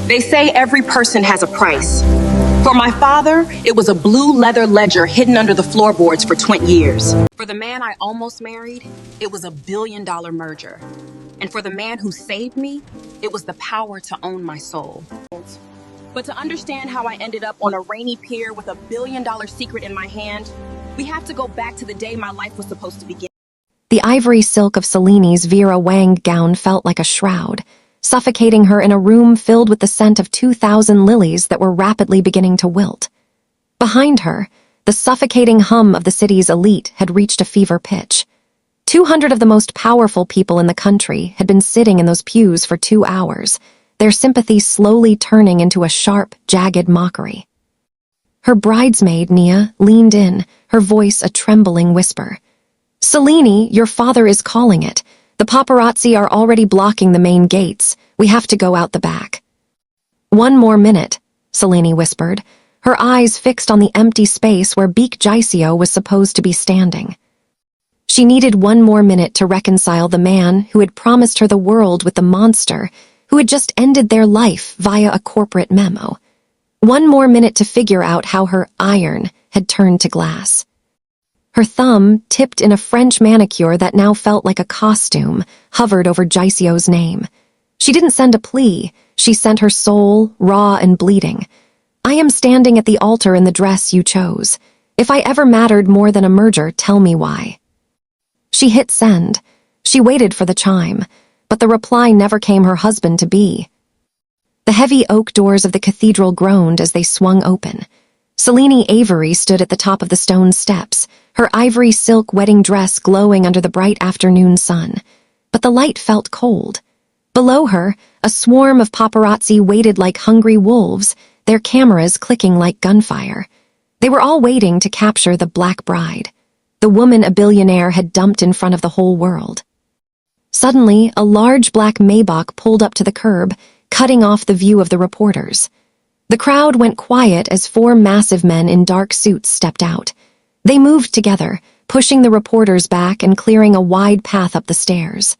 They say every person has a price. For my father, it was a blue leather ledger hidden under the floorboards for 20 years. For the man I almost married, it was a billion-dollar merger. And for the man who saved me, it was the power to own my soul. But to understand how I ended up on a rainy pier with a billion-dollar secret in my hand, we have to go back to the day my life was supposed to begin. The ivory silk of Celine's Vera Wang gown felt like a shroud, suffocating her in a room filled with the scent of 2,000 lilies that were rapidly beginning to wilt. Behind her, the suffocating hum of the city's elite had reached a fever pitch. 200 of the most powerful people in the country had been sitting in those pews for 2 hours, their sympathy slowly turning into a sharp, jagged mockery. Her bridesmaid, Nia, leaned in, her voice a trembling whisper. "Celine, your father is calling it. The paparazzi are already blocking the main gates. We have to go out the back." "One more minute," Celine whispered, her eyes fixed on the empty space where Baek Jiseo was supposed to be standing. She needed 1 more minute to reconcile the man who had promised her the world with the monster who had just ended their life via a corporate memo. 1 more minute to figure out how her iron had turned to glass. Her thumb, tipped in a French manicure that now felt like a costume, hovered over Jiseo's name. She didn't send a plea, she sent her soul, raw and bleeding. "I am standing at the altar in the dress you chose. If I ever mattered more than a merger, tell me why." She hit send. She waited for the chime, but the reply never came her husband-to-be. The heavy oak doors of the cathedral groaned as they swung open. Celine Avery stood at the top of the stone steps, her ivory silk wedding dress glowing under the bright afternoon sun. But the light felt cold. Below her, a swarm of paparazzi waited like hungry wolves, their cameras clicking like gunfire. They were all waiting to capture the black bride, the woman a billionaire had dumped in front of the whole world. Suddenly, a large black Maybach pulled up to the curb, cutting off the view of the reporters. The crowd went quiet as 4 massive men in dark suits stepped out. They moved together, pushing the reporters back and clearing a wide path up the stairs.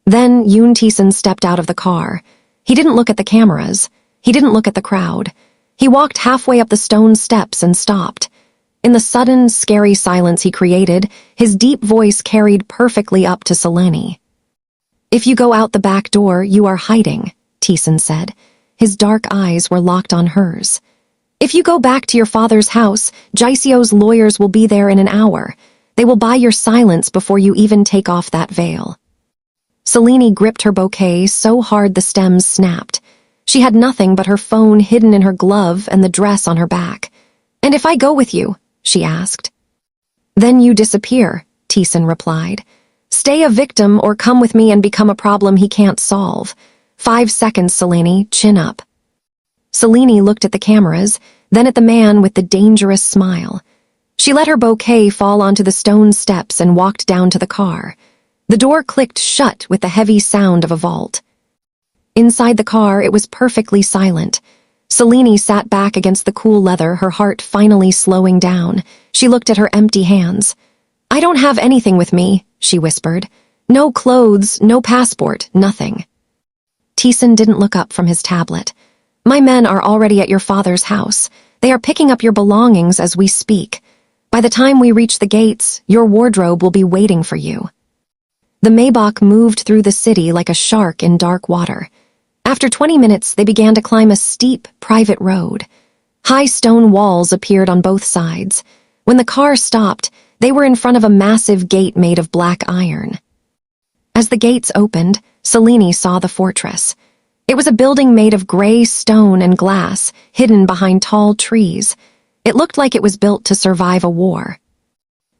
Then Yoon Taesan stepped out of the car. He didn't look at the cameras. He didn't look at the crowd. He walked halfway up the stone steps and stopped. In the sudden, scary silence he created, his deep voice carried perfectly up to Celine. "If you go out the back door, you are hiding," Taesan said. His dark eyes were locked on hers. "If you go back to your father's house, Jiseo's lawyers will be there in an hour. They will buy your silence before you even take off that veil." Celine gripped her bouquet so hard the stems snapped. She had nothing but her phone hidden in her glove and the dress on her back. "And if I go with you?" she asked. "Then you disappear," Taesan replied. "Stay a victim or come with me and become a problem he can't solve. 5 seconds, Celine, chin up." Celine looked at the cameras, then at the man with the dangerous smile. She let her bouquet fall onto the stone steps and walked down to the car. The door clicked shut with the heavy sound of a vault. Inside the car, it was perfectly silent. Celine sat back against the cool leather, her heart finally slowing down. She looked at her empty hands. "I don't have anything with me," she whispered. "No clothes, no passport, nothing." Taesan didn't look up from his tablet. "My men are already at your father's house. They are picking up your belongings as we speak. By the time we reach the gates, your wardrobe will be waiting for you." The Maybach moved through the city like a shark in dark water. After 20 minutes, they began to climb a steep, private road. High stone walls appeared on both sides. When the car stopped, they were in front of a massive gate made of black iron. As the gates opened, Celine saw the fortress. It was a building made of gray stone and glass, hidden behind tall trees. It looked like it was built to survive a war.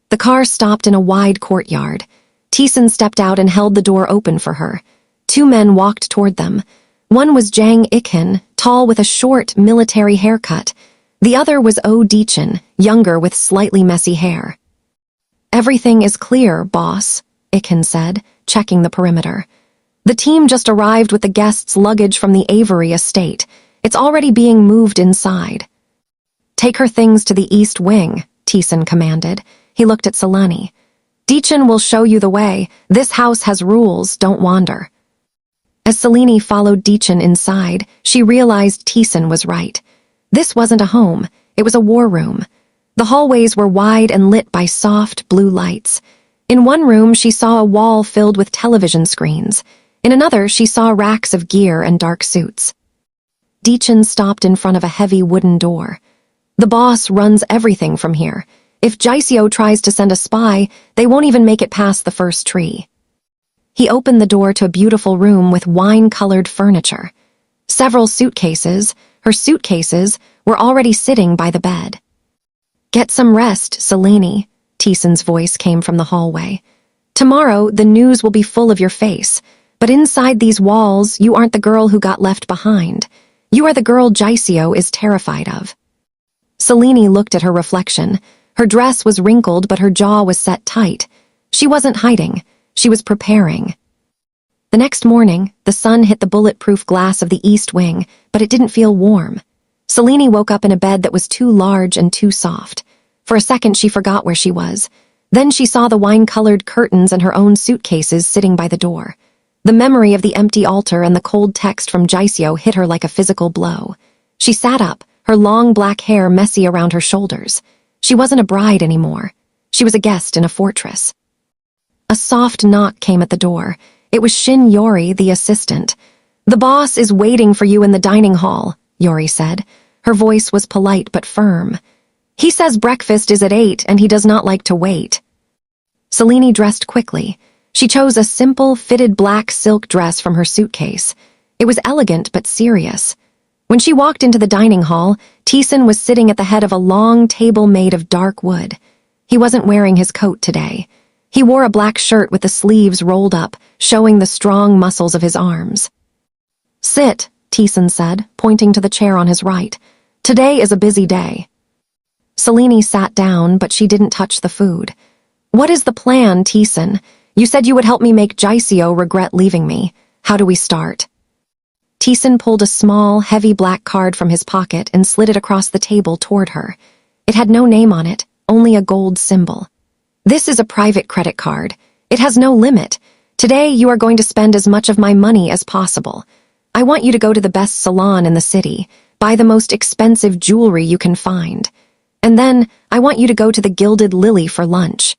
The car stopped in a wide courtyard. Taesan stepped out and held the door open for her. 2 men walked toward them. One was Jang Ik-hin, tall with a short, military haircut. The other was Oh Dichin, younger with slightly messy hair. "Everything is clear, boss," Ik-hin said, checking the perimeter. "The team just arrived with the guests' luggage from the Avery estate. It's already being moved inside." "Take her things to the east wing," Taesan commanded. He looked at Celine. "Dichin will show you the way. This house has rules, don't wander." As Selene followed Deechin inside, she realized Taesan was right. This wasn't a home, it was a war room. The hallways were wide and lit by soft, blue lights. In one room, she saw a wall filled with television screens. In another, she saw racks of gear and dark suits. Deechin stopped in front of a heavy wooden door. The boss runs everything from here. If Jiseo tries to send a spy, they won't even make it past the first tree. He opened the door to a beautiful room with wine-colored furniture. Several suitcases, her suitcases, were already sitting by the bed. "Get some rest, Selene," Taesan's voice came from the hallway. "Tomorrow, the news will be full of your face, but inside these walls, you aren't the girl who got left behind. You are the girl Jiseo is terrified of." Selene looked at her reflection. Her dress was wrinkled, but her jaw was set tight. She wasn't hiding. She was preparing. The next morning, the sun hit the bulletproof glass of the east wing, but it didn't feel warm. Selene woke up in a bed that was too large and too soft. For a second, she forgot where she was. Then she saw the wine-colored curtains and her own suitcases sitting by the door. The memory of the empty altar and the cold text from Jiseo hit her like a physical blow. She sat up, her long black hair messy around her shoulders. She wasn't a bride anymore. She was a guest in a fortress. A soft knock came at the door. It was Shin Yori, the assistant. "The boss is waiting for you in the dining hall," Yori said. Her voice was polite but firm. "He says breakfast is at 8 and he does not like to wait." Selene dressed quickly. She chose a simple, fitted black silk dress from her suitcase. It was elegant but serious. When she walked into the dining hall, Taesan was sitting at the head of a long table made of dark wood. He wasn't wearing his coat today. He wore a black shirt with the sleeves rolled up, showing the strong muscles of his arms. "Sit," Taesan said, pointing to the chair on his right. "Today is a busy day." Selene sat down, but she didn't touch the food. "What is the plan, Taesan? You said you would help me make Jiseo regret leaving me. How do we start?" Taesan pulled a small, heavy black card from his pocket and slid it across the table toward her. It had no name on it, only a gold symbol. "This is a private credit card. It has no limit. Today you are going to spend as much of my money as possible. I want you to go to the best salon in the city, buy the most expensive jewelry you can find. And then I want you to go to the Gilded Lily for lunch."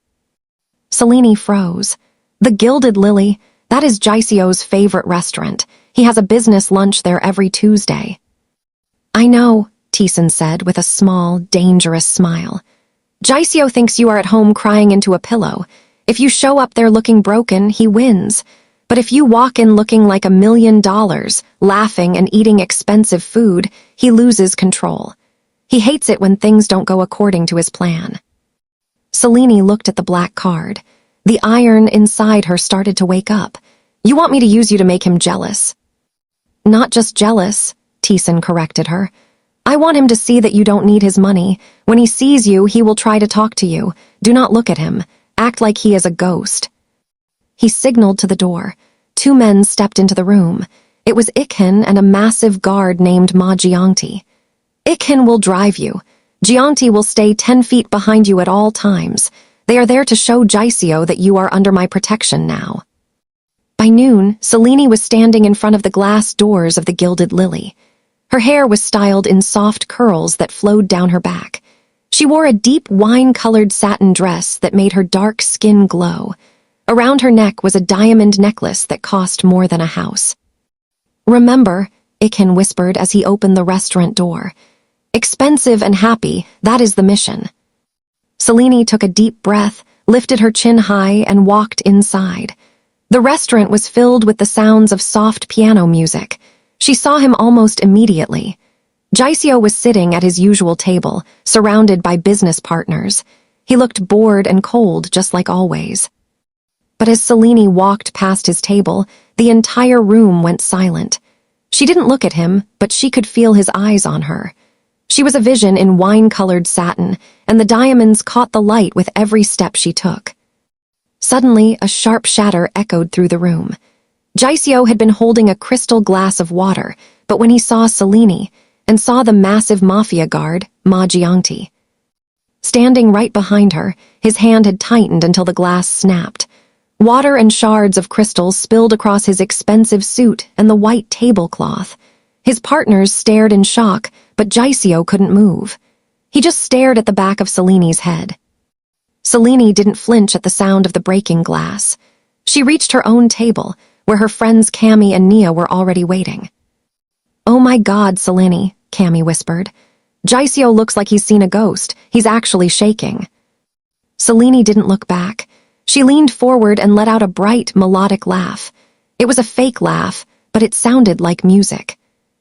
Selene froze. The Gilded Lily? That is Jiseo's favorite restaurant. He has a business lunch there every Tuesday. "I know," Taesan said with a small, dangerous smile. "Jiseo thinks you are at home crying into a pillow. If you show up there looking broken, he wins. But if you walk in looking like $1 million, laughing and eating expensive food, he loses control. He hates it when things don't go according to his plan." Selene looked at the black card. The iron inside her started to wake up. "You want me to use you to make him jealous?" "Not just jealous," Taesan corrected her. "I want him to see that you don't need his money. When he sees you, he will try to talk to you. Do not look at him. Act like he is a ghost." He signaled to the door. 2 men stepped into the room. It was Ikhin and a massive guard named Ma Jiangti. "Ikhin will drive you. Jiangti will stay 10 feet behind you at all times. They are there to show Jiseo that you are under my protection now." By noon, Selene was standing in front of the glass doors of the Gilded Lily. Her hair was styled in soft curls that flowed down her back. She wore a deep wine-colored satin dress that made her dark skin glow. Around her neck was a diamond necklace that cost more than a house. "Remember," Ikhin whispered as he opened the restaurant door. "Expensive and happy, that is the mission." Selene took a deep breath, lifted her chin high, and walked inside. The restaurant was filled with the sounds of soft piano music. She saw him almost immediately. Jiseo was sitting at his usual table, surrounded by business partners. He looked bored and cold, just like always. But as Selene walked past his table, the entire room went silent. She didn't look at him, but she could feel his eyes on her. She was a vision in wine-colored satin, and the diamonds caught the light with every step she took. Suddenly, a sharp shatter echoed through the room. Jiseo had been holding a crystal glass of water, but when he saw Selene, and saw the massive mafia guard, Ma Jiangti. Standing right behind her, his hand had tightened until the glass snapped. Water and shards of crystal spilled across his expensive suit and the white tablecloth. His partners stared in shock, but Jiseo couldn't move. He just stared at the back of Selini's head. Selini didn't flinch at the sound of the breaking glass. She reached her own table, where her friends Cammy and Nia were already waiting. "Oh my God, Selini," Cammy whispered. "Jiseo looks like he's seen a ghost. He's actually shaking." Selini didn't look back. She leaned forward and let out a bright, melodic laugh. It was a fake laugh, but it sounded like music.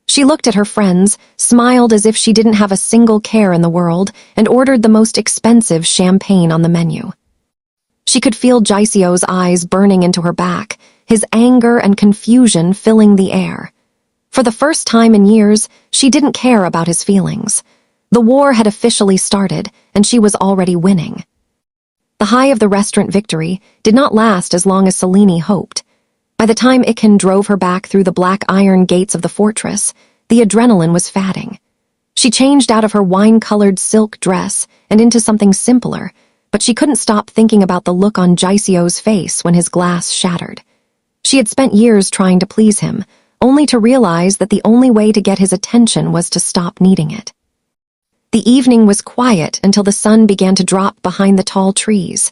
She looked at her friends, smiled as if she didn't have a single care in the world, and ordered the most expensive champagne on the menu. She could feel Jiseo's eyes burning into her back, his anger and confusion filling the air. For the first time in years, she didn't care about his feelings. The war had officially started, and she was already winning. The high of the restaurant victory did not last as long as Selini hoped. By the time Ikin drove her back through the black iron gates of the fortress, the adrenaline was fading. She changed out of her wine-colored silk dress and into something simpler, but she couldn't stop thinking about the look on Jiseo's face when his glass shattered. She had spent years trying to please him, only to realize that the only way to get his attention was to stop needing it. The evening was quiet until the sun began to drop behind the tall trees.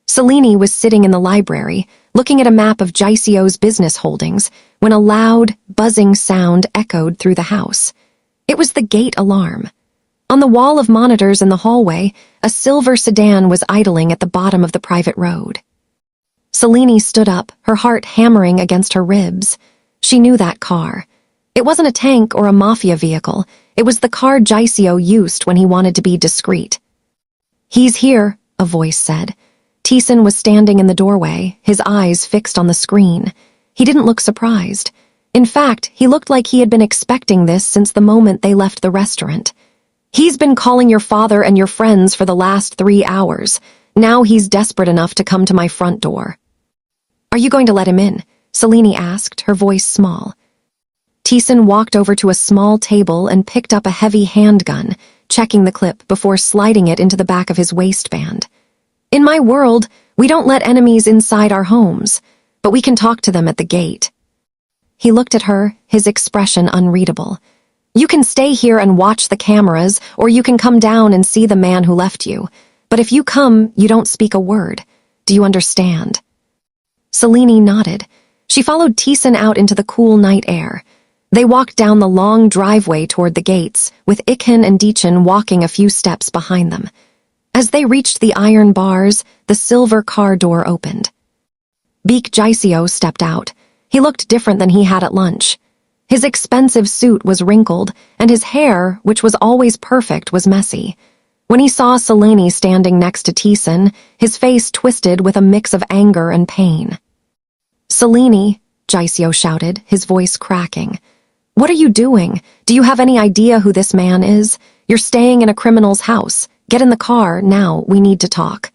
Selini was sitting in the library, looking at a map of Jiseo's business holdings, when a loud, buzzing sound echoed through the house. It was the gate alarm. On the wall of monitors in the hallway, a silver sedan was idling at the bottom of the private road. Selini stood up, her heart hammering against her ribs. She knew that car. It wasn't a tank or a mafia vehicle. It was the car Jiseo used when he wanted to be discreet. "He's here," a voice said. Taesan was standing in the doorway, his eyes fixed on the screen. He didn't look surprised. In fact, he looked like he had been expecting this since the moment they left the restaurant. "He's been calling your father and your friends for the last 3 hours. Now he's desperate enough to come to my front door." "Are you going to let him in?" Selini asked, her voice small. Taesan walked over to a small table and picked up a heavy handgun, checking the clip before sliding it into the back of his waistband. "In my world, we don't let enemies inside our homes, but we can talk to them at the gate." He looked at her, his expression unreadable. "You can stay here and watch the cameras, or you can come down and see the man who left you. But if you come, you don't speak a word. Do you understand?" Selini nodded. She followed Taesan out into the cool night air. They walked down the long driveway toward the gates, with Ikin and Deechin walking a few steps behind them. As they reached the iron bars, the silver car door opened. Baek Jiseo stepped out. He looked different than he had at lunch. His expensive suit was wrinkled, and his hair, which was always perfect, was messy. When he saw Selini standing next to Taesan, his face twisted with a mix of anger and pain. "Selini," Jiseo shouted, his voice cracking. "What are you doing? Do you have any idea who this man is? You're staying in a criminal's house. Get in the car, now, we need to talk."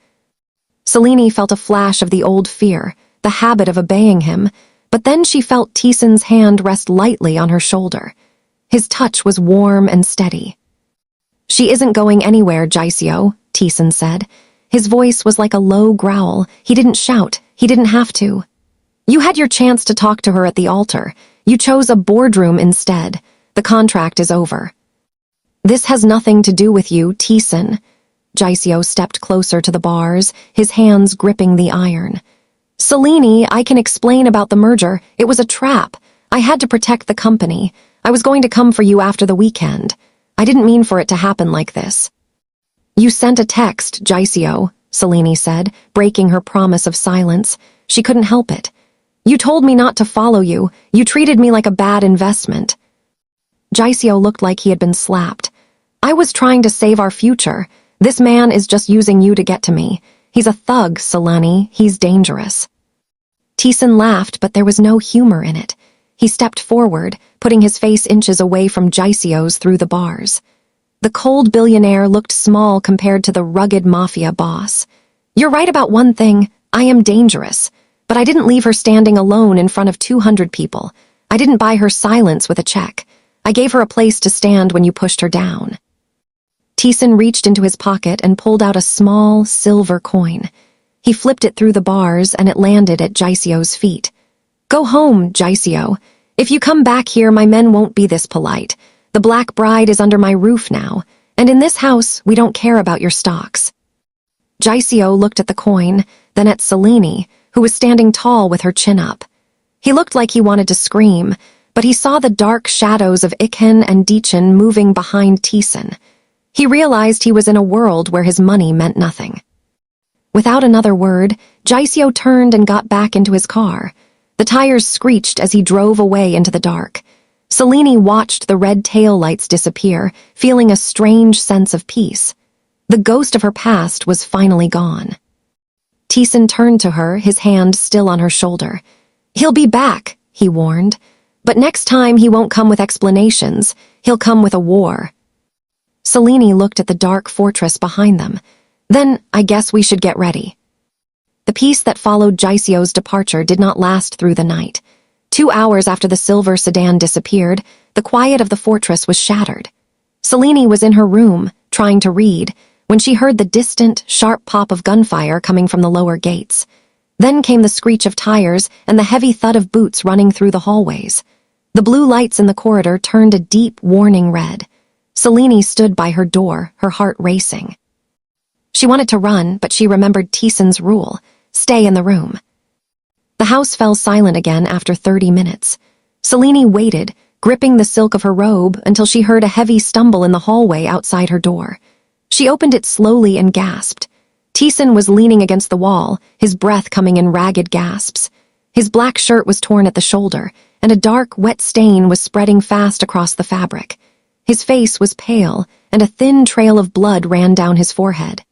Selini felt a flash of the old fear, the habit of obeying him, but then she felt Taesan's hand rest lightly on her shoulder. His touch was warm and steady. "She isn't going anywhere, Jiseo," Taesan said. His voice was like a low growl. He didn't shout. He didn't have to. "You had your chance to talk to her at the altar. You chose a boardroom instead. The contract is over." "This has nothing to do with you, Taesan." Jiseo stepped closer to the bars, his hands gripping the iron. "Selini, I can explain about the merger. It was a trap. I had to protect the company. I was going to come for you after the weekend. I didn't mean for it to happen like this." "You sent a text, Jiseo," Selini said, breaking her promise of silence. She couldn't help it. "You told me not to follow you. You treated me like a bad investment." Jiseo looked like he had been slapped. "I was trying to save our future. This man is just using you to get to me. He's a thug, Selini. He's dangerous." Taesan laughed, but there was no humor in it. He stepped forward, putting his face inches away from Jiseo's through the bars. The cold billionaire looked small compared to the rugged mafia boss. "You're right about one thing. I am dangerous. But I didn't leave her standing alone in front of 200 people. I didn't buy her silence with a check. I gave her a place to stand when you pushed her down." Taesan reached into his pocket and pulled out a small, silver coin. He flipped it through the bars and it landed at Jiseo's feet. "Go home, Jiseo. If you come back here, my men won't be this polite. The black bride is under my roof now, and in this house, we don't care about your stocks." Jiseo looked at the coin, then at Selene, who was standing tall with her chin up. He looked like he wanted to scream, but he saw the dark shadows of Ikhen and Deechin moving behind Taesan. He realized he was in a world where his money meant nothing. Without another word, Jiseo turned and got back into his car. The tires screeched as he drove away into the dark. Selene watched the red taillights disappear, feeling a strange sense of peace. The ghost of her past was finally gone. Taesan turned to her, his hand still on her shoulder. "He'll be back," he warned. "But next time he won't come with explanations. He'll come with a war." Selene looked at the dark fortress behind them. "Then I guess we should get ready." The peace that followed Jiseo's departure did not last through the night. 2 hours after the silver sedan disappeared, the quiet of the fortress was shattered. Selene was in her room, trying to read, when she heard the distant, sharp pop of gunfire coming from the lower gates. Then came the screech of tires and the heavy thud of boots running through the hallways. The blue lights in the corridor turned a deep, warning red. Selene stood by her door, her heart racing. She wanted to run, but she remembered Taesan's rule: stay in the room. The house fell silent again after 30 minutes. Selene waited, gripping the silk of her robe until she heard a heavy stumble in the hallway outside her door. She opened it slowly and gasped. Taesan was leaning against the wall, his breath coming in ragged gasps. His black shirt was torn at the shoulder, and a dark, wet stain was spreading fast across the fabric. His face was pale, and a thin trail of blood ran down his forehead.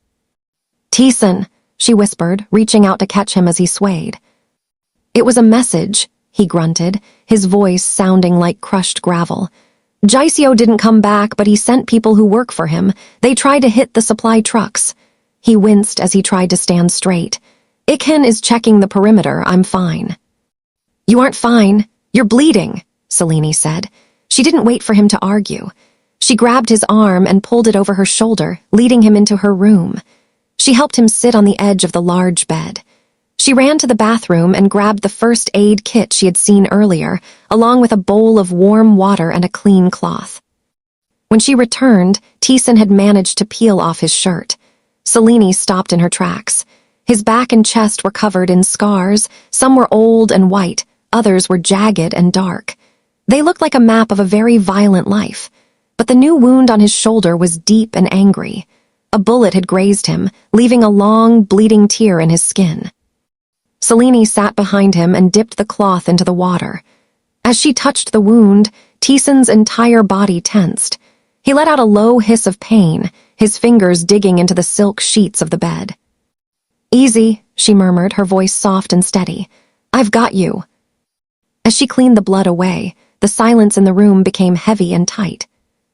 "Taesan," she whispered, reaching out to catch him as he swayed. "It was a message," he grunted, his voice sounding like crushed gravel. "Jiseo didn't come back, but he sent people who work for him. They tried to hit the supply trucks." He winced as he tried to stand straight. "Ikhen is checking the perimeter. I'm fine." "You aren't fine. You're bleeding," Selene said. She didn't wait for him to argue. She grabbed his arm and pulled it over her shoulder, leading him into her room. She helped him sit on the edge of the large bed. She ran to the bathroom and grabbed the first aid kit she had seen earlier, along with a bowl of warm water and a clean cloth. When she returned, Taesan had managed to peel off his shirt. Selene stopped in her tracks. His back and chest were covered in scars. Some were old and white, others were jagged and dark. They looked like a map of a very violent life. But the new wound on his shoulder was deep and angry. A bullet had grazed him, leaving a long, bleeding tear in his skin. Selene sat behind him and dipped the cloth into the water. As she touched the wound, Taesan's entire body tensed. He let out a low hiss of pain, his fingers digging into the silk sheets of the bed. "Easy," she murmured, her voice soft and steady. "I've got you." As she cleaned the blood away, the silence in the room became heavy and tight.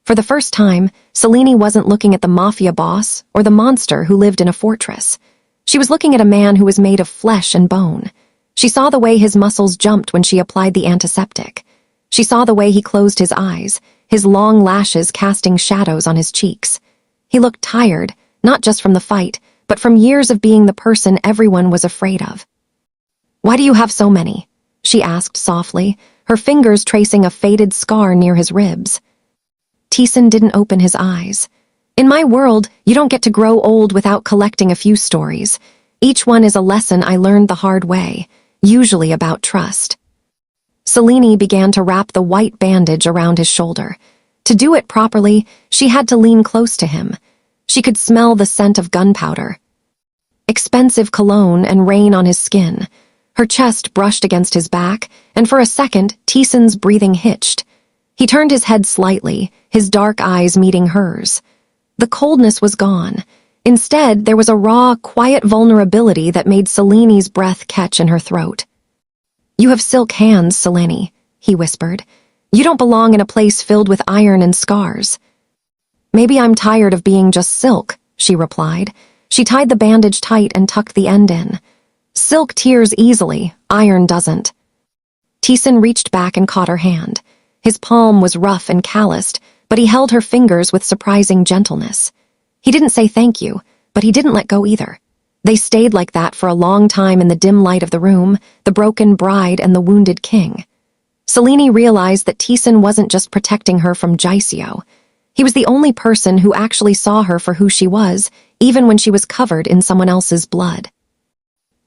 For the first time, Selene wasn't looking at the mafia boss or the monster who lived in a fortress. She was looking at a man who was made of flesh and bone. She saw the way his muscles jumped when she applied the antiseptic. She saw the way he closed his eyes, his long lashes casting shadows on his cheeks. He looked tired, not just from the fight, but from years of being the person everyone was afraid of. "Why do you have so many?" she asked softly, her fingers tracing a faded scar near his ribs. Taesan didn't open his eyes. "In my world, you don't get to grow old without collecting a few stories. Each one is a lesson I learned the hard way, usually about trust." Selene began to wrap the white bandage around his shoulder. To do it properly, she had to lean close to him. She could smell the scent of gunpowder, expensive cologne, and rain on his skin. Her chest brushed against his back, and for a second, Taesan's breathing hitched. He turned his head slightly, his dark eyes meeting hers. The coldness was gone. Instead, there was a raw, quiet vulnerability that made Selene's breath catch in her throat. "You have silk hands, Selene," he whispered. "You don't belong in a place filled with iron and scars." "Maybe I'm tired of being just silk," she replied. She tied the bandage tight and tucked the end in. "Silk tears easily, iron doesn't." Taesan reached back and caught her hand. His palm was rough and calloused, but he held her fingers with surprising gentleness. He didn't say thank you, but he didn't let go either. They stayed like that for a long time in the dim light of the room, the broken bride and the wounded king. Selene realized that Taesan wasn't just protecting her from Jiseo. He was the only person who actually saw her for who she was, even when she was covered in someone else's blood.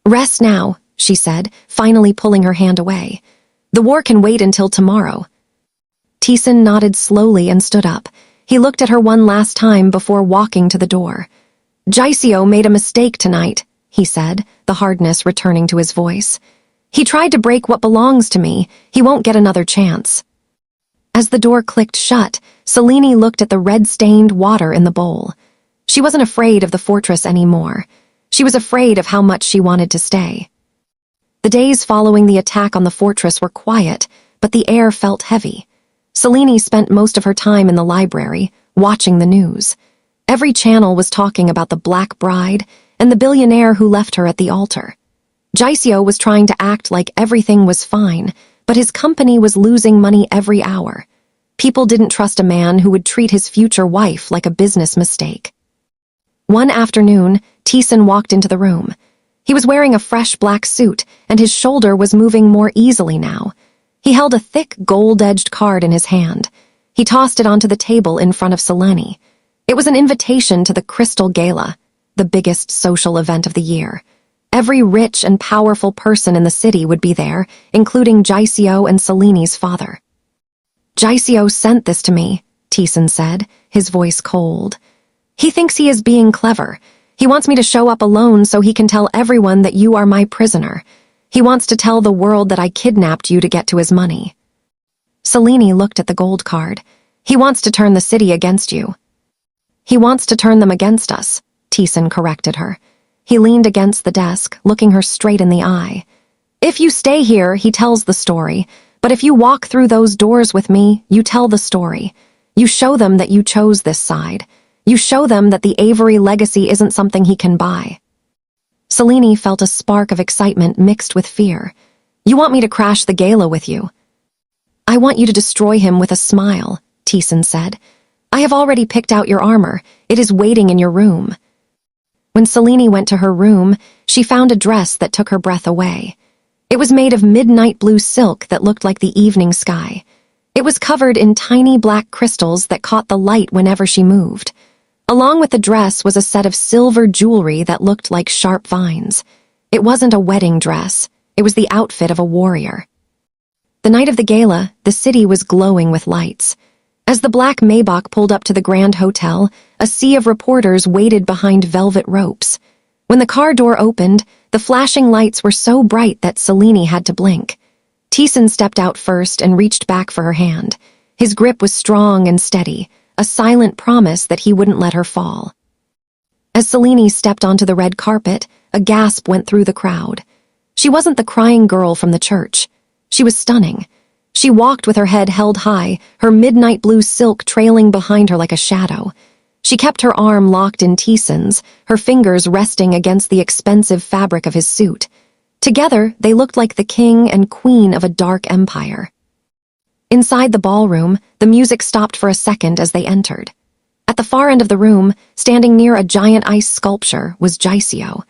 "Rest now," she said, finally pulling her hand away. "The war can wait until tomorrow." Taesan nodded slowly and stood up. He looked at her one last time before walking to the door. "Jiseo made a mistake tonight," he said, the hardness returning to his voice. "He tried to break what belongs to me. He won't get another chance." As the door clicked shut, Selene looked at the red-stained water in the bowl. She wasn't afraid of the fortress anymore. She was afraid of how much she wanted to stay. The days following the attack on the fortress were quiet, but the air felt heavy. Selene spent most of her time in the library, watching the news. Every channel was talking about the Black Bride and the billionaire who left her at the altar. Jiseo was trying to act like everything was fine, but his company was losing money every hour. People didn't trust a man who would treat his future wife like a business mistake. One afternoon, Taesan walked into the room. He was wearing a fresh black suit, and his shoulder was moving more easily now. He held a thick, gold-edged card in his hand. He tossed it onto the table in front of Selene. It was an invitation to the Crystal Gala, the biggest social event of the year. Every rich and powerful person in the city would be there, including Jiseo and Selene's father. "Jiseo sent this to me," Taesan said, his voice cold. "He thinks he is being clever. He wants me to show up alone so he can tell everyone that you are my prisoner. He wants to tell the world that I kidnapped you to get to his money." Selene looked at the gold card. "He wants to turn the city against you." "He wants to turn them against us," Taesan corrected her. He leaned against the desk, looking her straight in the eye. "If you stay here, he tells the story. But if you walk through those doors with me, you tell the story. You show them that you chose this side. You show them that the Avery legacy isn't something he can buy." Selene felt a spark of excitement mixed with fear. "You want me to crash the gala with you?" "I want you to destroy him with a smile," Taesan said. "I have already picked out your armor. It is waiting in your room." When Selene went to her room, she found a dress that took her breath away. It was made of midnight blue silk that looked like the evening sky. It was covered in tiny black crystals that caught the light whenever she moved. Along with the dress was a set of silver jewelry that looked like sharp vines. It wasn't a wedding dress. It was the outfit of a warrior. The night of the gala, the city was glowing with lights. As the black Maybach pulled up to the Grand Hotel, a sea of reporters waited behind velvet ropes. When the car door opened, the flashing lights were so bright that Selene had to blink. Taesan stepped out first and reached back for her hand. His grip was strong and steady, a silent promise that he wouldn't let her fall. As Selene stepped onto the red carpet, a gasp went through the crowd. She wasn't the crying girl from the church. She was stunning. She walked with her head held high, her midnight blue silk trailing behind her like a shadow. She kept her arm locked in Taesan's, her fingers resting against the expensive fabric of his suit. Together, they looked like the king and queen of a dark empire. Inside the ballroom, the music stopped for a second as they entered. At the far end of the room, standing near a giant ice sculpture, was Jiseo.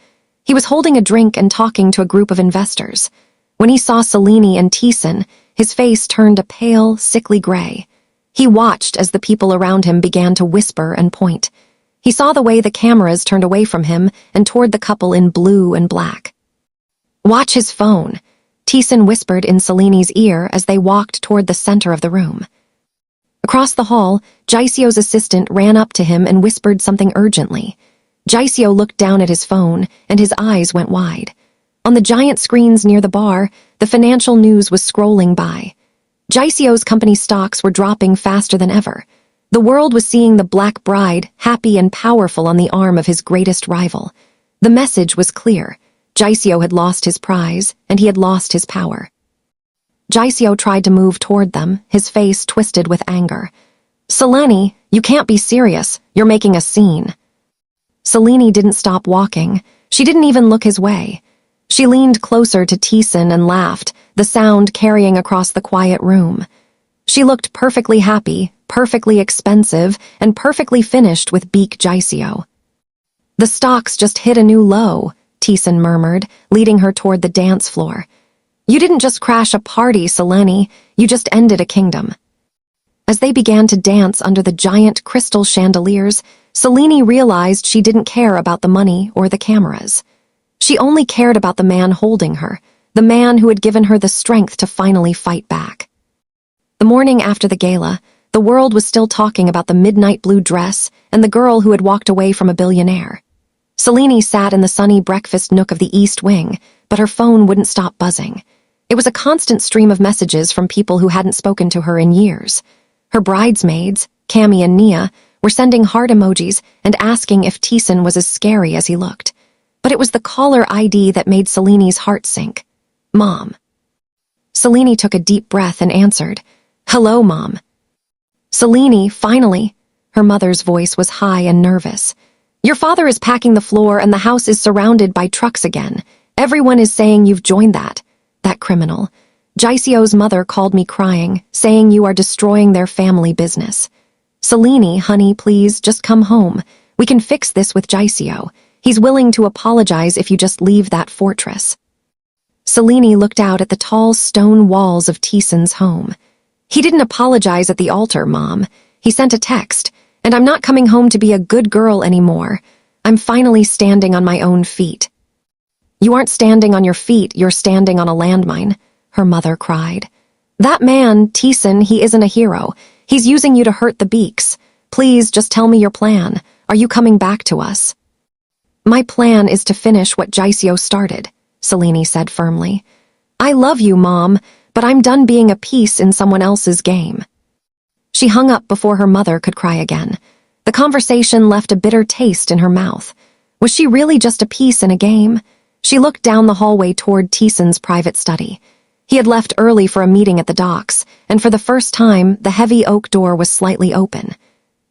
He was holding a drink and talking to a group of investors. When he saw Selene and Taesan, his face turned a pale, sickly gray. He watched as the people around him began to whisper and point. He saw the way the cameras turned away from him and toward the couple in blue and black. "Watch his phone," Taesan whispered in Selene's ear as they walked toward the center of the room. Across the hall, Jiseo's assistant ran up to him and whispered something urgently. Jiseo looked down at his phone, and his eyes went wide. On the giant screens near the bar, the financial news was scrolling by. Jiseo's company stocks were dropping faster than ever. The world was seeing the Black Bride, happy and powerful on the arm of his greatest rival. The message was clear. Jiseo had lost his prize, and he had lost his power. Jiseo tried to move toward them, his face twisted with anger. "Selene, you can't be serious. You're making a scene." Selene didn't stop walking. She didn't even look his way. She leaned closer to Taesan and laughed, the sound carrying across the quiet room. She looked perfectly happy, perfectly expensive, and perfectly finished with Baek Jiseo. "The stocks just hit a new low," Taesan murmured, leading her toward the dance floor. You didn't just crash a party, Selene, you just ended a kingdom. As they began to dance under the giant crystal chandeliers, Selene realized she didn't care about the money or the cameras. She only cared about the man holding her, the man who had given her the strength to finally fight back. The morning after the gala, the world was still talking about the midnight blue dress and the girl who had walked away from a billionaire. Selene sat in the sunny breakfast nook of the East Wing, but her phone wouldn't stop buzzing. It was a constant stream of messages from people who hadn't spoken to her in years. Her bridesmaids, Cami and Nia, were sending heart emojis and asking if Taesan was as scary as he looked. But it was the caller ID that made Selene's heart sink. Mom. Selene took a deep breath and answered, Hello, Mom. Selene, finally. Her mother's voice was high and nervous. Your father is packing the floor and the house is surrounded by trucks again. Everyone is saying you've joined that criminal. Jiseo's mother called me crying, saying you are destroying their family business. Selene, honey, please, just come home. We can fix this with Jiseo. He's willing to apologize if you just leave that fortress. Selene looked out at the tall stone walls of Taesan's home. He didn't apologize at the altar, Mom. He sent a text, and I'm not coming home to be a good girl anymore. I'm finally standing on my own feet. You aren't standing on your feet, you're standing on a landmine, her mother cried. That man, Taesan, he isn't a hero. He's using you to hurt the Beeks. Please, just tell me your plan. Are you coming back to us? My plan is to finish what Jiseo started, Selene said firmly. I love you, Mom, but I'm done being a piece in someone else's game. She hung up before her mother could cry again. The conversation left a bitter taste in her mouth. Was she really just a piece in a game? She looked down the hallway toward Taesan's private study. He had left early for a meeting at the docks, and for the first time, the heavy oak door was slightly open.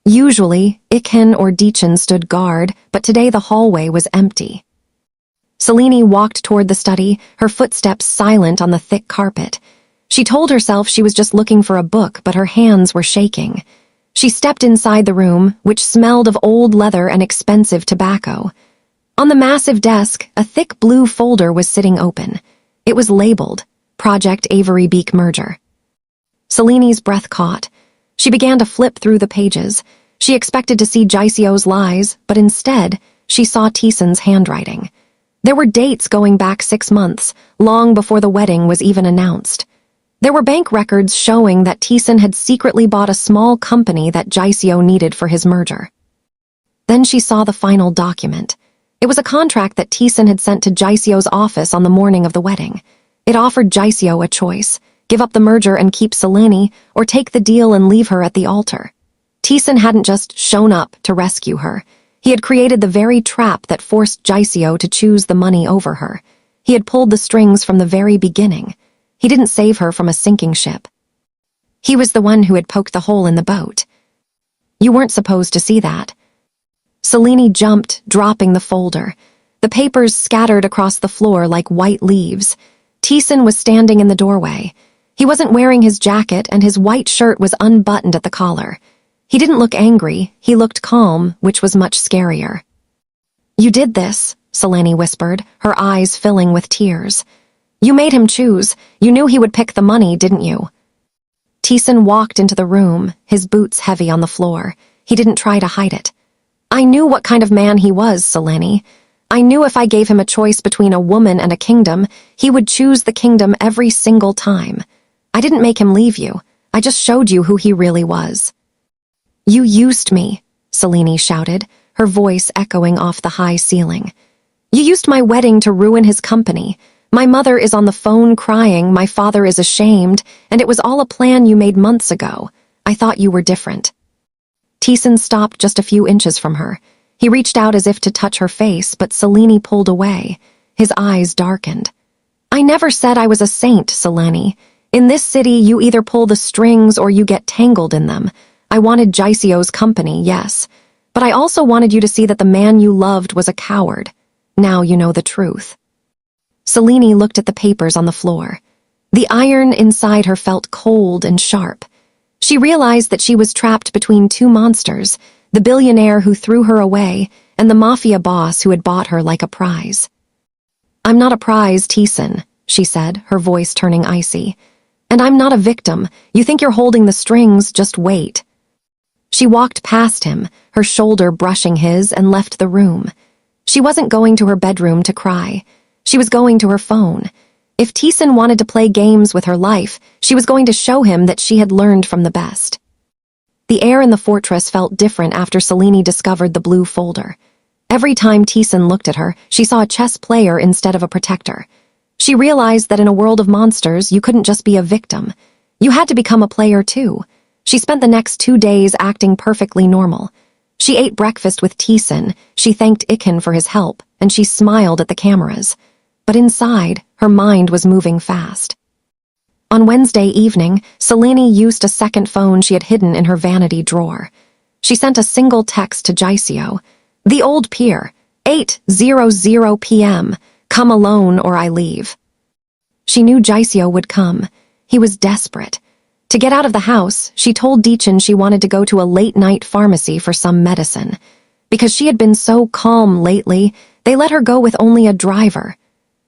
Usually, Ikhin or Deechin stood guard, but today the hallway was empty. Selene walked toward the study, her footsteps silent on the thick carpet. She told herself she was just looking for a book, but her hands were shaking. She stepped inside the room, which smelled of old leather and expensive tobacco. On the massive desk, a thick blue folder was sitting open. It was labeled, Project Avery Beek Merger. Selene's breath caught. She began to flip through the pages. She expected to see Jiseo's lies, but instead, she saw Taesan's handwriting. There were dates going back 6 months, long before the wedding was even announced. There were bank records showing that Taesan had secretly bought a small company that Jiseo needed for his merger. Then she saw the final document. It was a contract that Taesan had sent to Jiseo's office on the morning of the wedding. It offered Jiseo a choice, give up the merger and keep Selene, or take the deal and leave her at the altar. Taesan hadn't just shown up to rescue her. He had created the very trap that forced Jiseo to choose the money over her. He had pulled the strings from the very beginning. He didn't save her from a sinking ship. He was the one who had poked the hole in the boat. You weren't supposed to see that. Selene jumped, dropping the folder. The papers scattered across the floor like white leaves. Taesan was standing in the doorway. He wasn't wearing his jacket, and his white shirt was unbuttoned at the collar. He didn't look angry, he looked calm, which was much scarier. You did this, Selene whispered, her eyes filling with tears. You made him choose. You knew he would pick the money, didn't you? Taesan walked into the room, his boots heavy on the floor. He didn't try to hide it. I knew what kind of man he was, Selene. I knew if I gave him a choice between a woman and a kingdom, he would choose the kingdom every single time. I didn't make him leave you. I just showed you who he really was. You used me, Selene shouted, her voice echoing off the high ceiling. You used my wedding to ruin his company. My mother is on the phone crying, my father is ashamed, and it was all a plan you made months ago. I thought you were different. Taesan stopped just a few inches from her. He reached out as if to touch her face, but Selene pulled away. His eyes darkened. I never said I was a saint, Selene. In this city, you either pull the strings or you get tangled in them. I wanted Jiseo's company, yes. But I also wanted you to see that the man you loved was a coward. Now you know the truth. Selene looked at the papers on the floor. The iron inside her felt cold and sharp. She realized that she was trapped between two monsters, the billionaire who threw her away and the mafia boss who had bought her like a prize. "I'm not a prize, Taesan," she said, her voice turning icy. "And I'm not a victim. You think you're holding the strings, just wait." She walked past him, her shoulder brushing his, and left the room. She wasn't going to her bedroom to cry. She was going to her phone. If Taesan wanted to play games with her life, she was going to show him that she had learned from the best. The air in the fortress felt different after Selene discovered the blue folder. Every time Taesan looked at her, she saw a chess player instead of a protector. She realized that in a world of monsters, you couldn't just be a victim. You had to become a player too. She spent the next 2 days acting perfectly normal. She ate breakfast with Taesan, she thanked Ikin for his help, and she smiled at the cameras. But inside, her mind was moving fast. On Wednesday evening, Selene used a second phone she had hidden in her vanity drawer. She sent a single text to Jiseo. "The old pier, 8:00 p.m. Come alone or I leave." She knew Jiseo would come. He was desperate. To get out of the house, she told Deechin she wanted to go to a late-night pharmacy for some medicine. Because she had been so calm lately, they let her go with only a driver.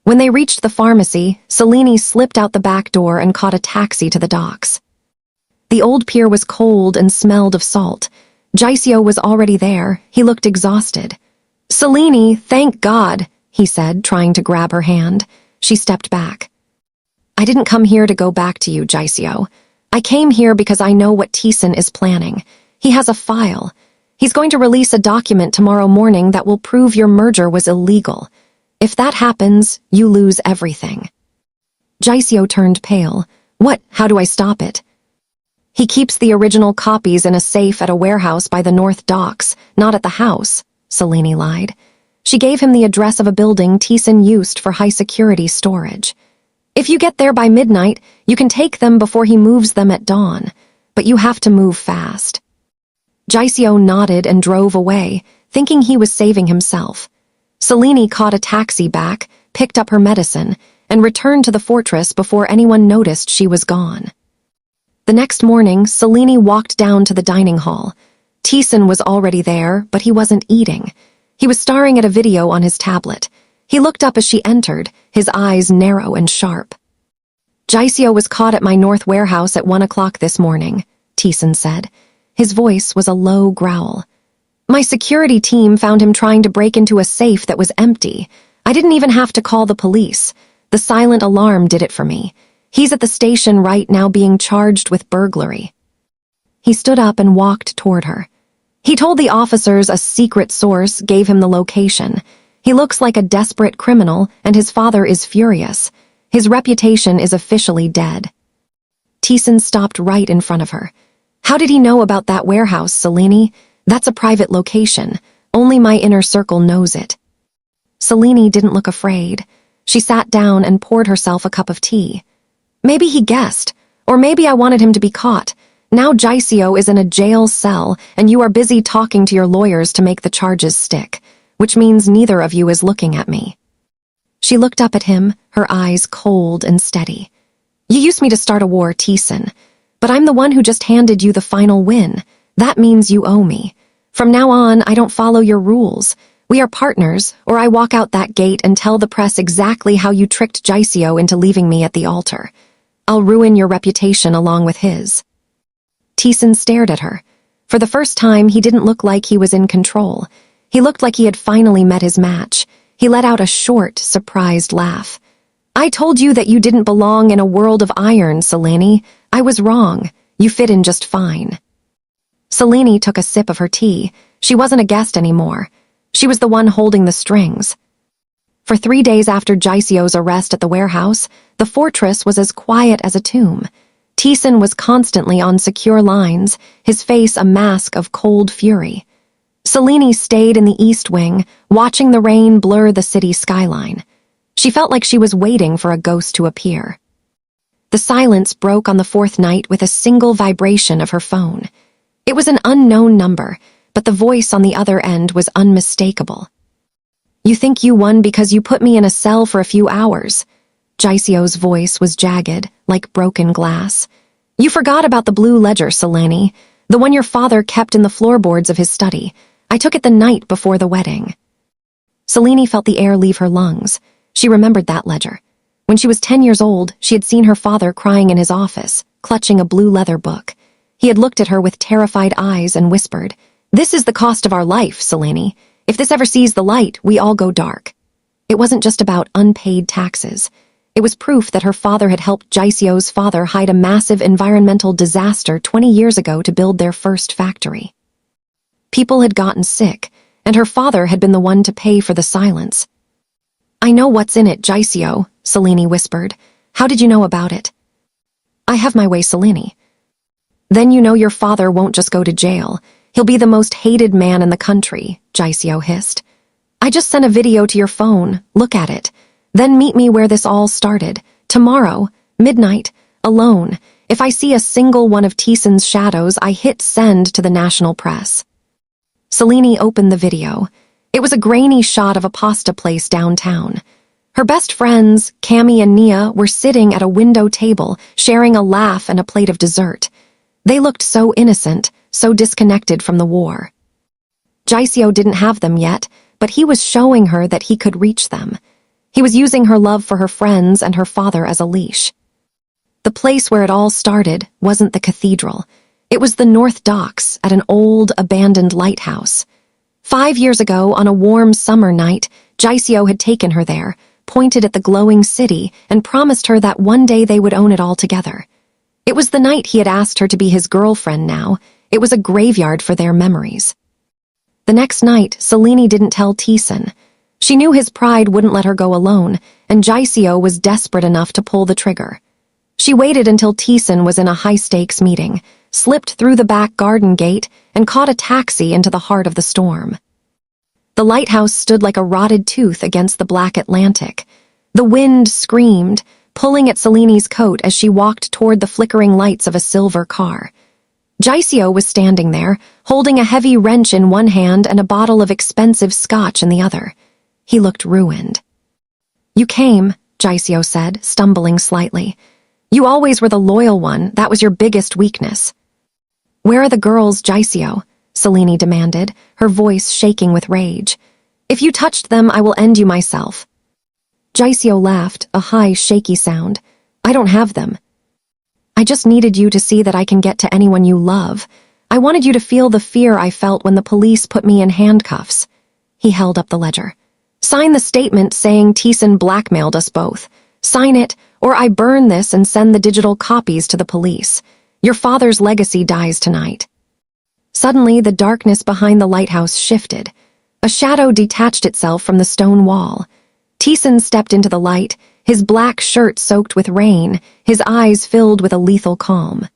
When they reached the pharmacy, Selene slipped out the back door and caught a taxi to the docks. The old pier was cold and smelled of salt. Jiseo was already there. He looked exhausted. "Selene, thank God," he said, trying to grab her hand. She stepped back. "I didn't come here to go back to you, Jiseo. I came here because I know what Taesan is planning. He has a file. He's going to release a document tomorrow morning that will prove your merger was illegal. If that happens, you lose everything." Jiseo turned pale. "What? How do I stop it?" "He keeps the original copies in a safe at a warehouse by the North Docks, not at the house," Selene lied. She gave him the address of a building Taesan used for high-security storage. "If you get there by midnight, you can take them before he moves them at dawn. But you have to move fast." Jiseo nodded and drove away, thinking he was saving himself. Selene caught a taxi back, picked up her medicine, and returned to the fortress before anyone noticed she was gone. The next morning, Selene walked down to the dining hall. Taesan was already there, but he wasn't eating. He was staring at a video on his tablet. He looked up as she entered, his eyes narrow and sharp. "Jiseo was caught at my North warehouse at 1 o'clock this morning," Taesan said. His voice was a low growl. "My security team found him trying to break into a safe that was empty. I didn't even have to call the police. The silent alarm did it for me. He's at the station right now being charged with burglary." He stood up and walked toward her. He told the officers a secret source gave him the location. He looks like a desperate criminal, and his father is furious. His reputation is officially dead. Taesan stopped right in front of her. "How did he know about that warehouse, Selene? That's a private location. Only my inner circle knows it." Selene didn't look afraid. She sat down and poured herself a cup of tea. "Maybe he guessed, or maybe I wanted him to be caught. Now Jiseo is in a jail cell, and you are busy talking to your lawyers to make the charges stick, which means neither of you is looking at me." She looked up at him, her eyes cold and steady. "You used me to start a war, Taesan, but I'm the one who just handed you the final win. That means you owe me. From now on, I don't follow your rules. We are partners, or I walk out that gate and tell the press exactly how you tricked Jiseo into leaving me at the altar. I'll ruin your reputation along with his." Taesan stared at her. For the first time, he didn't look like he was in control. He looked like he had finally met his match. He let out a short, surprised laugh. "I told you that you didn't belong in a world of iron, Selene. I was wrong. You fit in just fine." Selene took a sip of her tea. She wasn't a guest anymore. She was the one holding the strings. For 3 days after Jiseo's arrest at the warehouse, the fortress was as quiet as a tomb. Taesan was constantly on secure lines, his face a mask of cold fury. Selene stayed in the East Wing, watching the rain blur the city skyline. She felt like she was waiting for a ghost to appear. The silence broke on the 4th night with a single vibration of her phone. It was an unknown number, but the voice on the other end was unmistakable. "You think you won because you put me in a cell for a few hours." Jiseo's voice was jagged, like broken glass. "You forgot about the blue ledger, Selene, the one your father kept in the floorboards of his study. I took it the night before the wedding." Selene felt the air leave her lungs. She remembered that ledger. When she was 10 years old, she had seen her father crying in his office, clutching a blue leather book. He had looked at her with terrified eyes and whispered, "This is the cost of our life, Selene. If this ever sees the light, we all go dark." It wasn't just about unpaid taxes. It was proof that her father had helped Jiseo's father hide a massive environmental disaster 20 years ago to build their first factory. People had gotten sick, and her father had been the one to pay for the silence. "I know what's in it, Jiseo," Selene whispered. "How did you know about it?" "I have my way, Selene." "Then you know your father won't just go to jail. He'll be the most hated man in the country," Jiseo hissed. "I just sent a video to your phone. Look at it. Then meet me where this all started. Tomorrow, midnight, alone. If I see a single one of Taesan's shadows, I hit send to the national press." Selene opened the video. It was a grainy shot of a pasta place downtown. Her best friends, Cammy and Nia, were sitting at a window table, sharing a laugh and a plate of dessert. They looked so innocent, so disconnected from the war. Jiseo didn't have them yet, but he was showing her that he could reach them. He was using her love for her friends and her father as a leash. The place where it all started wasn't the cathedral. It was the North Docks at an old, abandoned lighthouse. 5 years ago, on a warm summer night, Jiseo had taken her there, pointed at the glowing city, and promised her that one day they would own it all together. It was the night he had asked her to be his girlfriend now. It was a graveyard for their memories. The next night, Selene didn't tell Taesan. She knew his pride wouldn't let her go alone, and Jiseo was desperate enough to pull the trigger. She waited until Taesan was in a high-stakes meeting, slipped through the back garden gate, and caught a taxi into the heart of the storm. The lighthouse stood like a rotted tooth against the black Atlantic. The wind screamed, pulling at Selene's coat as she walked toward the flickering lights of a silver car. Jiseo was standing there, holding a heavy wrench in one hand and a bottle of expensive scotch in the other. He looked ruined. "You came," Jiseo said, stumbling slightly. "You always were the loyal one. That was your biggest weakness." "Where are the girls, Jiseo?" Selene demanded, her voice shaking with rage. "If you touched them, I will end you myself." Jiseo laughed, a high, shaky sound. "I don't have them. I just needed you to see that I can get to anyone you love. I wanted you to feel the fear I felt when the police put me in handcuffs." He held up the ledger. "Sign the statement saying Taesan blackmailed us both. Sign it, or I burn this and send the digital copies to the police. Your father's legacy dies tonight." Suddenly, the darkness behind the lighthouse shifted. A shadow detached itself from the stone wall. Taesan stepped into the light, his black shirt soaked with rain, his eyes filled with a lethal calm.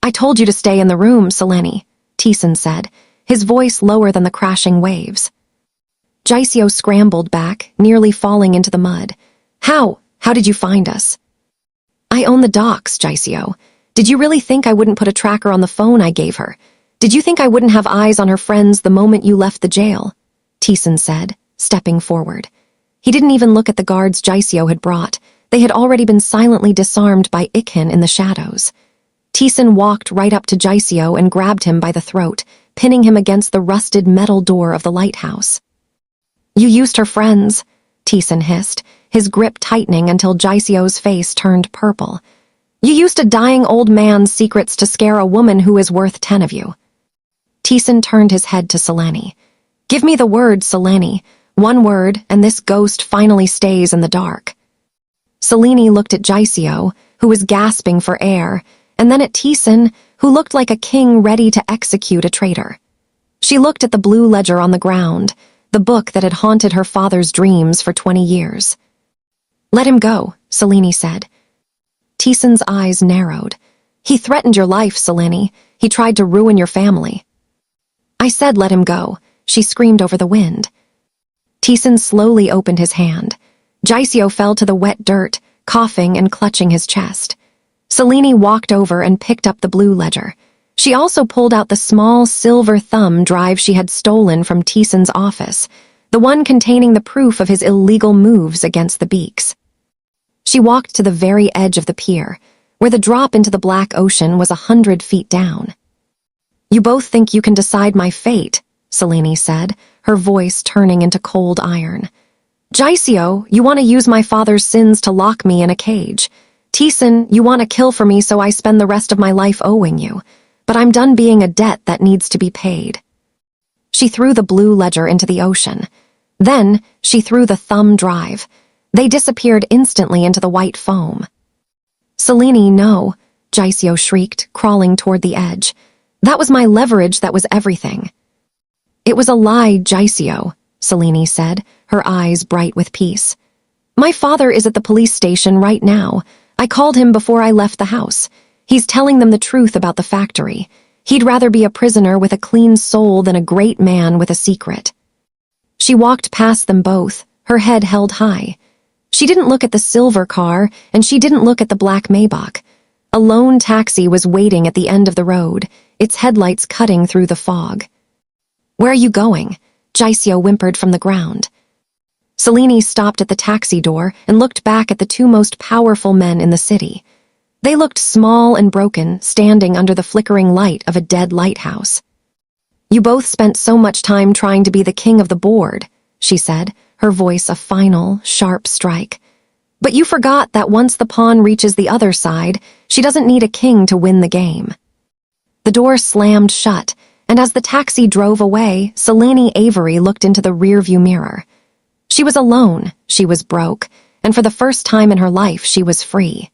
"I told you to stay in the room, Selene," Taesan said, his voice lower than the crashing waves. Jiseo scrambled back, nearly falling into the mud. How did you find us?" "I own the docks, Jiseo. Did you really think I wouldn't put a tracker on the phone I gave her? Did you think I wouldn't have eyes on her friends the moment you left the jail?" Taesan said, stepping forward. He didn't even look at the guards Jiseo had brought. They had already been silently disarmed by Ikhin in the shadows. Taesan walked right up to Jiseo and grabbed him by the throat, pinning him against the rusted metal door of the lighthouse. "You used her friends," Taesan hissed, his grip tightening until Jiseo's face turned purple. "You used a dying old man's secrets to scare a woman who is worth 10 of you." Taesan turned his head to Selene. "Give me the word, Selene. One word, and this ghost finally stays in the dark." Selene looked at Jiseo, who was gasping for air, and then at Taesan, who looked like a king ready to execute a traitor. She looked at the blue ledger on the ground, the book that had haunted her father's dreams for 20 years. "Let him go," Selene said. Taesan's eyes narrowed. "He threatened your life, Selene. He tried to ruin your family." "I said let him go," she screamed over the wind. Taesan slowly opened his hand. Jiseo fell to the wet dirt, coughing and clutching his chest. Selene walked over and picked up the blue ledger. She also pulled out the small silver thumb drive she had stolen from Taesan's office, the one containing the proof of his illegal moves against the Beaks. She walked to the very edge of the pier, where the drop into the black ocean was 100 feet down. "You both think you can decide my fate," Selene said, her voice turning into cold iron. Jiseo, you want to use my father's sins to lock me in a cage. Taesan, you want to kill for me so I spend the rest of my life owing you. But I'm done being a debt that needs to be paid. She threw the blue ledger into the ocean. Then, she threw the thumb drive. They disappeared instantly into the white foam. Selene, no, Jiseo shrieked, crawling toward the edge. That was my leverage, that was everything. It was a lie, Jiseo, Selene said, her eyes bright with peace. My father is at the police station right now. I called him before I left the house. He's telling them the truth about the factory. He'd rather be a prisoner with a clean soul than a great man with a secret. She walked past them both, her head held high. She didn't look at the silver car, and she didn't look at the black Maybach. A lone taxi was waiting at the end of the road, its headlights cutting through the fog. Where are you going? Jiseo whimpered from the ground. Selene stopped at the taxi door and looked back at the two most powerful men in the city. They looked small and broken, standing under the flickering light of a dead lighthouse. You both spent so much time trying to be the king of the board, she said, her voice a final, sharp strike. But you forgot that once the pawn reaches the other side, she doesn't need a king to win the game. The door slammed shut, and as the taxi drove away, Selene Avery looked into the rearview mirror. She was alone, she was broke, and for the first time in her life she was free.